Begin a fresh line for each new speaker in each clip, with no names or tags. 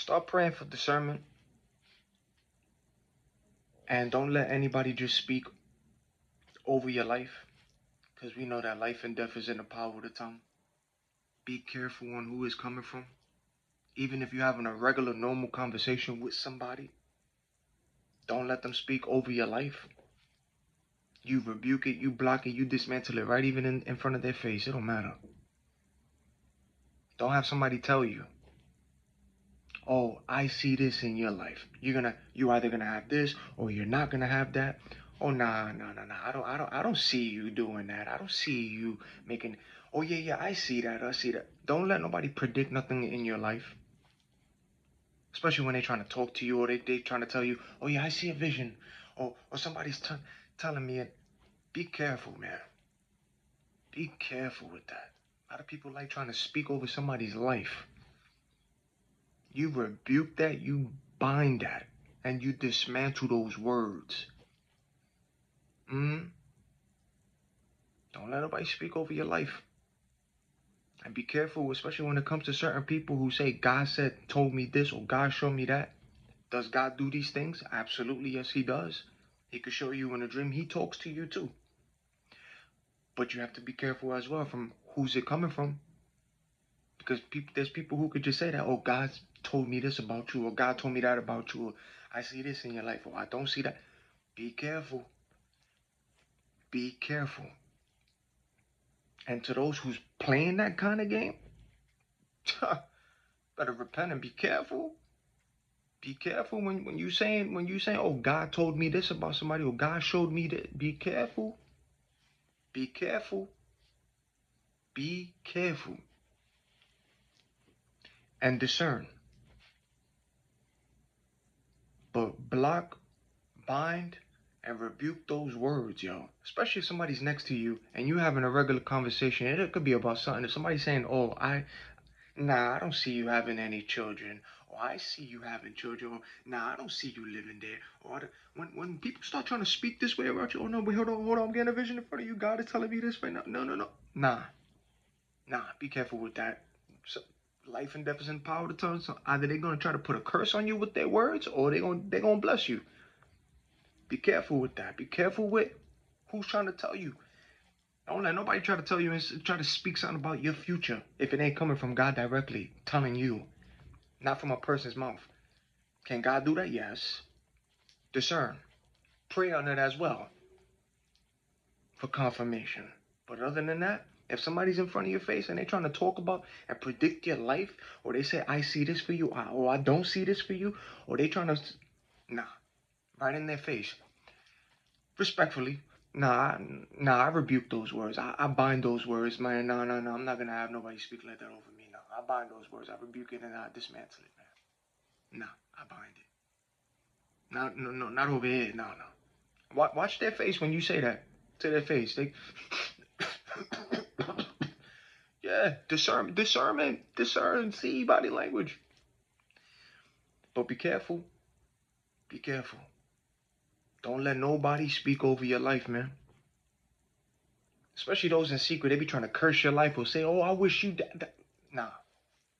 Start praying for discernment, and don't let anybody just speak over your life, because we know that life and death is in the power of the tongue. Be careful on who is coming from. Even if you're having a regular, normal conversation with somebody, don't let them speak over your life. You rebuke it, you block it, you dismantle it right even in front of their face. It don't matter. Don't have somebody tell you, oh, I see this in your life. You either gonna have this or you're not gonna have that. Oh nah. I don't see you doing that. I don't see you making. Oh yeah, I see that. I see that. Don't let nobody predict nothing in your life. Especially when they trying to talk to you, or they trying to tell you, oh yeah, I see a vision. Or somebody's telling me it. Be careful, man. Be careful with that. A lot of people like trying to speak over somebody's life. You rebuke that, you bind that, and you dismantle those words. Don't let nobody speak over your life. And be careful, especially when it comes to certain people who say, God said, told me this, or God showed me that. Does God do these things? Absolutely, yes, he does. He could show you in a dream. He talks to you too. But you have to be careful as well from who's it coming from. Because there's people who could just say that, oh, God told me this about you, or God told me that about you, or I see this in your life, or I don't see that. Be careful. Be careful. And to those who's playing that kind of game, better repent and be careful. Be careful when you saying oh, God told me this about somebody, or God showed me that. Be careful. Be careful. Be careful. And discern. But block, bind, and rebuke those words, yo. Especially if somebody's next to you and you having a regular conversation, and it could be about something. If somebody's saying, oh, I don't see you having any children, or I see you having children, or I don't see you living there. Or when people start trying to speak this way about you, oh no, but hold on, I'm getting a vision in front of you. God is telling me this right now. No. Nah, be careful with that. So, life and death is in the power of the tongue. So either they're gonna try to put a curse on you with their words, or they're gonna bless you. Be careful with that. Be careful with who's trying to tell you. Don't let nobody try to tell you and try to speak something about your future if it ain't coming from God directly telling you, not from a person's mouth. Can God do that? Yes. Discern. Pray on it as well for confirmation. But other than that, if somebody's in front of your face and they're trying to talk about and predict your life, or they say, I see this for you, or I don't see this for you, or they trying to, nah, right in their face. Respectfully, I rebuke those words. I bind those words, man. No. I'm not gonna have nobody speak like that over me. No, I bind those words. I rebuke it and I dismantle it, man. No, I bind it. No, not over here. No. Watch their face when you say that to their face. They, yeah, discern, see body language. But be careful. Be careful. Don't let nobody speak over your life, man. Especially those in secret. They be trying to curse your life or say, oh, I wish you Nah.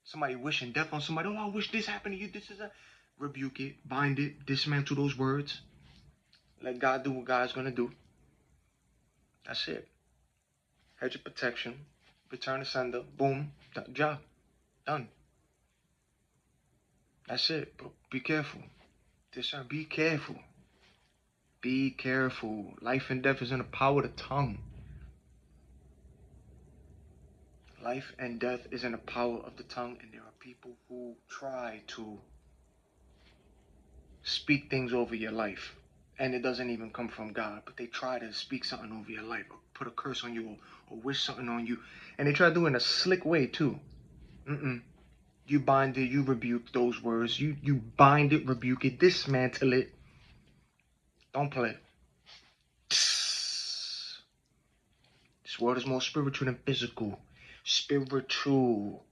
Somebody wishing death on somebody. Oh, I wish this happened to you. This is a rebuke it, bind it, dismantle those words. Let God do what God's gonna do. That's it. Hedge of protection. Return to sender. Boom. Job. Done. That's it. But be careful. Discern. Be careful. Be careful. Life and death is in the power of the tongue. Life and death is in the power of the tongue, and there are people who try to speak things over your life, and it doesn't even come from God, but they try to speak something over your life, or put a curse on you, or wish something on you, and they try to do it in a slick way too. You bind it, you rebuke those words, you bind it, rebuke it, dismantle it. Don't play. This world is more spiritual than physical. Spiritual.